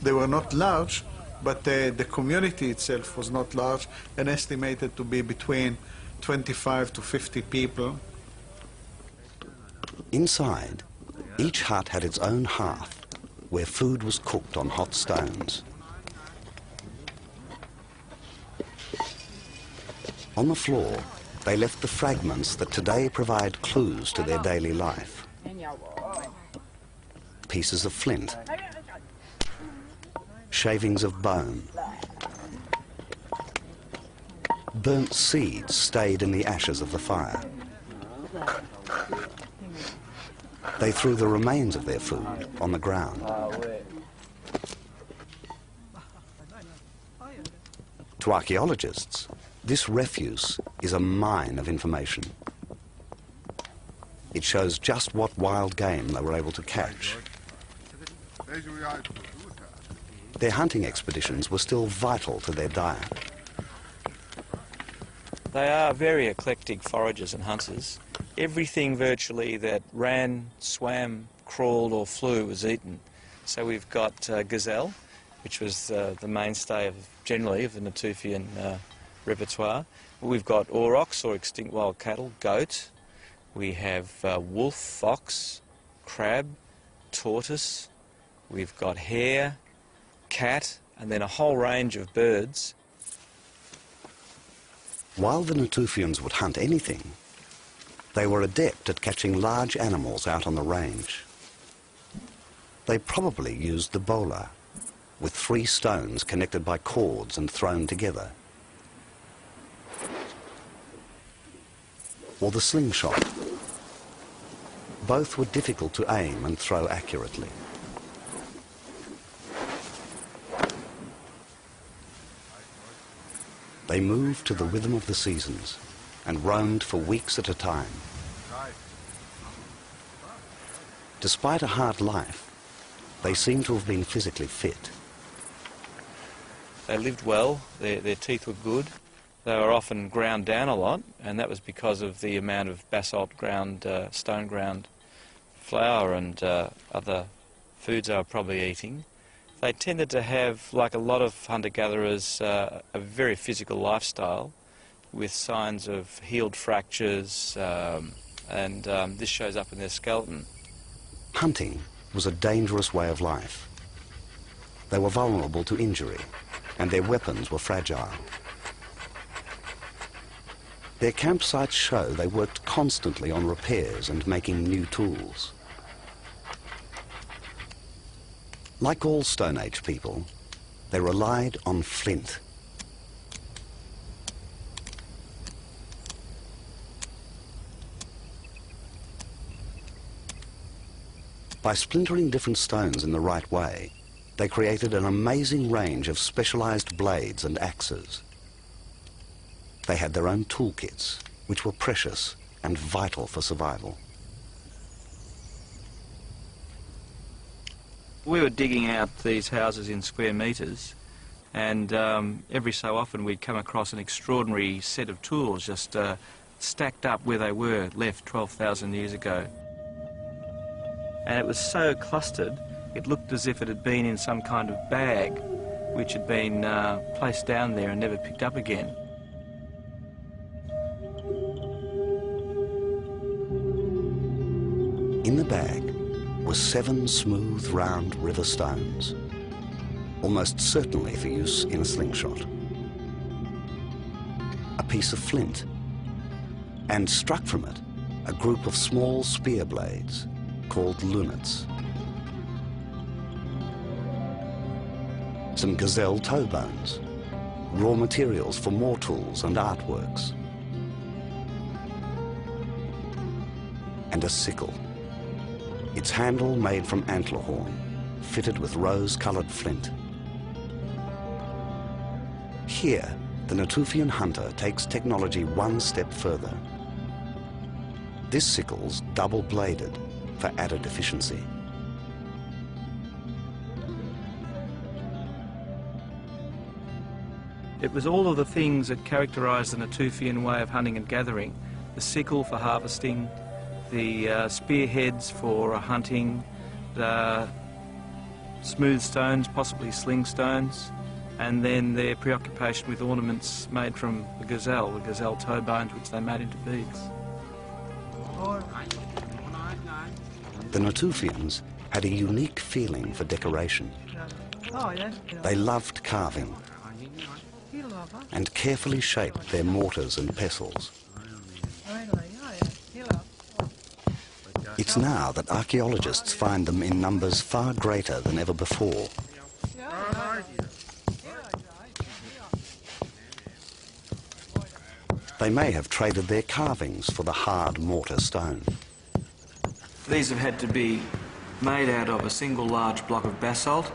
They were not large, but the community itself was not large and estimated to be between 25 to 50 people. Inside, each hut had its own hearth, where food was cooked on hot stones. On the floor, they left the fragments that today provide clues to their daily life. Pieces of flint, shavings of bone, burnt seeds stayed in the ashes of the fire. They threw the remains of their food on the ground. To archaeologists, this refuse is a mine of information. It shows just what wild game they were able to catch. Their hunting expeditions were still vital to their diet. They are very eclectic foragers and hunters. Everything virtually that ran, swam, crawled or flew was eaten. So we've got gazelle, which was the mainstay generally of the Natufian repertoire. We've got aurochs, or extinct wild cattle, goat. We have wolf, fox, crab, tortoise. We've got hare, cat, and then a whole range of birds. While the Natufians would hunt anything, they were adept at catching large animals out on the range. They probably used the bola, with 3 stones connected by cords and thrown together, or the slingshot. Both were difficult to aim and throw accurately. They moved to the rhythm of the seasons and roamed for weeks at a time. Despite a hard life, they seem to have been physically fit. They lived well, their teeth were good. They were often ground down a lot, and that was because of the amount of basalt ground, stone ground flour and other foods they were probably eating. They tended to have, like a lot of hunter-gatherers, a very physical lifestyle with signs of healed fractures, and this shows up in their skeleton. Hunting was a dangerous way of life. They were vulnerable to injury, and their weapons were fragile. Their campsites show they worked constantly on repairs and making new tools. Like all Stone Age people, they relied on flint. By splintering different stones in the right way, they created an amazing range of specialized blades and axes. They had their own toolkits, which were precious and vital for survival. We were digging out these houses in square metres, and every so often we'd come across an extraordinary set of tools just stacked up where they were, left 12,000 years ago. And it was so clustered, it looked as if it had been in some kind of bag, which had been placed down there and never picked up again. In the bag were 7 smooth, round river stones, almost certainly for use in a slingshot. A piece of flint, and struck from it, a group of small spear blades called lunets. Some gazelle toe bones, raw materials for more tools and artworks. And a sickle, its handle made from antler horn, fitted with rose-colored flint. Here, the Natufian hunter takes technology one step further. This sickle's double-bladed for added efficiency. It was all of the things that characterised the Natufian way of hunting and gathering. The sickle for harvesting, the spearheads for hunting, the smooth stones, possibly sling stones, and then their preoccupation with ornaments made from the gazelle toe bones, which they made into beads. The Natufians had a unique feeling for decoration. They loved carving and carefully shaped their mortars and pestles. It's now that archaeologists find them in numbers far greater than ever before. They may have traded their carvings for the hard mortar stone. These have had to be made out of a single large block of basalt.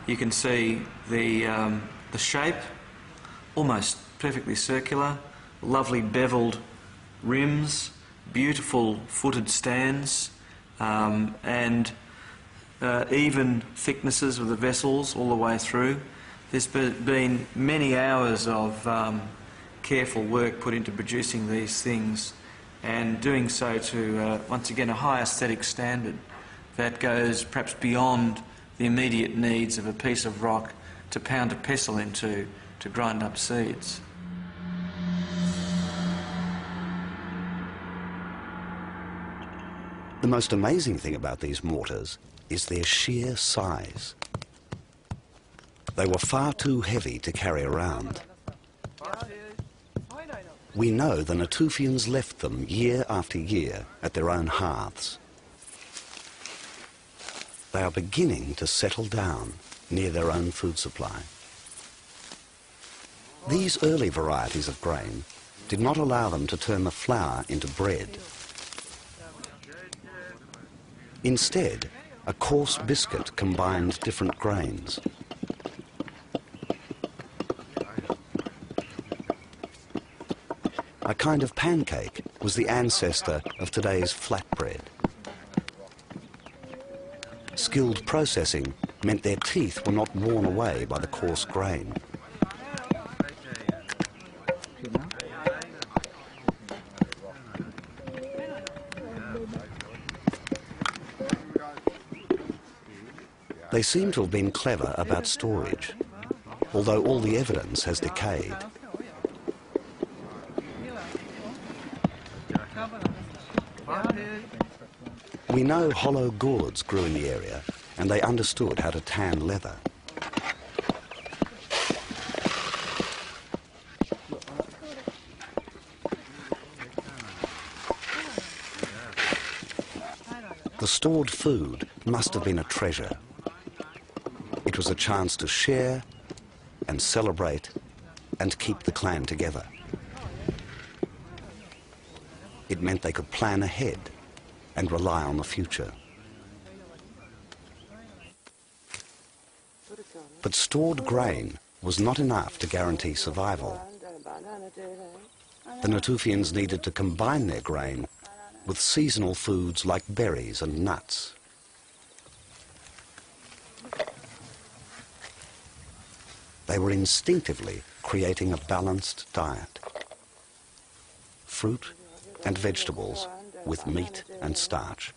You can see the shape, almost perfectly circular, lovely beveled rims, beautiful footed stands, and even thicknesses of the vessels all the way through. There's been many hours of careful work put into producing these things, and doing so to, once again, a high aesthetic standard that goes perhaps beyond the immediate needs of a piece of rock to pound a pestle into to grind up seeds. The most amazing thing about these mortars is their sheer size. They were far too heavy to carry around. We know the Natufians left them year after year at their own hearths. They are beginning to settle down near their own food supply. These early varieties of grain did not allow them to turn the flour into bread. Instead, a coarse biscuit combined different grains. A kind of pancake was the ancestor of today's flatbread. Skilled processing meant their teeth were not worn away by the coarse grain. They seem to have been clever about storage, although all the evidence has decayed. We know hollow gourds grew in the area, and they understood how to tan leather. The stored food must have been a treasure. It was a chance to share and celebrate and keep the clan together. It meant they could plan ahead and rely on the future. But stored grain was not enough to guarantee survival. The Natufians needed to combine their grain with seasonal foods like berries and nuts. They were instinctively creating a balanced diet. Fruit and vegetables with meat and starch.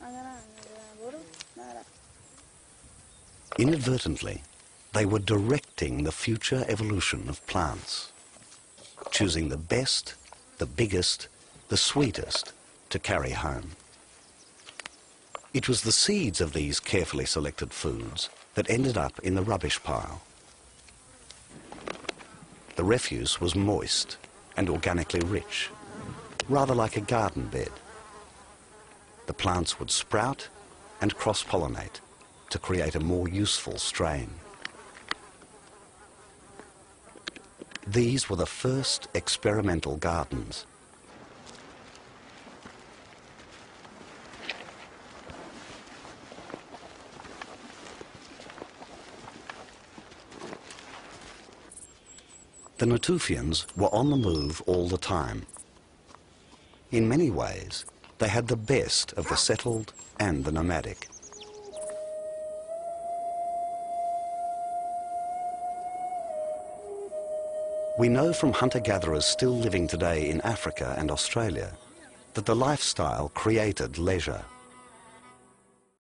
Inadvertently, they were directing the future evolution of plants, choosing the best, the biggest, the sweetest to carry home. It was the seeds of these carefully selected foods that ended up in the rubbish pile. The refuse was moist and organically rich, rather like a garden bed. The plants would sprout and cross-pollinate to create a more useful strain. These were the first experimental gardens. The Natufians were on the move all the time. In many ways, they had the best of the settled and the nomadic. We know from hunter-gatherers still living today in Africa and Australia that the lifestyle created leisure.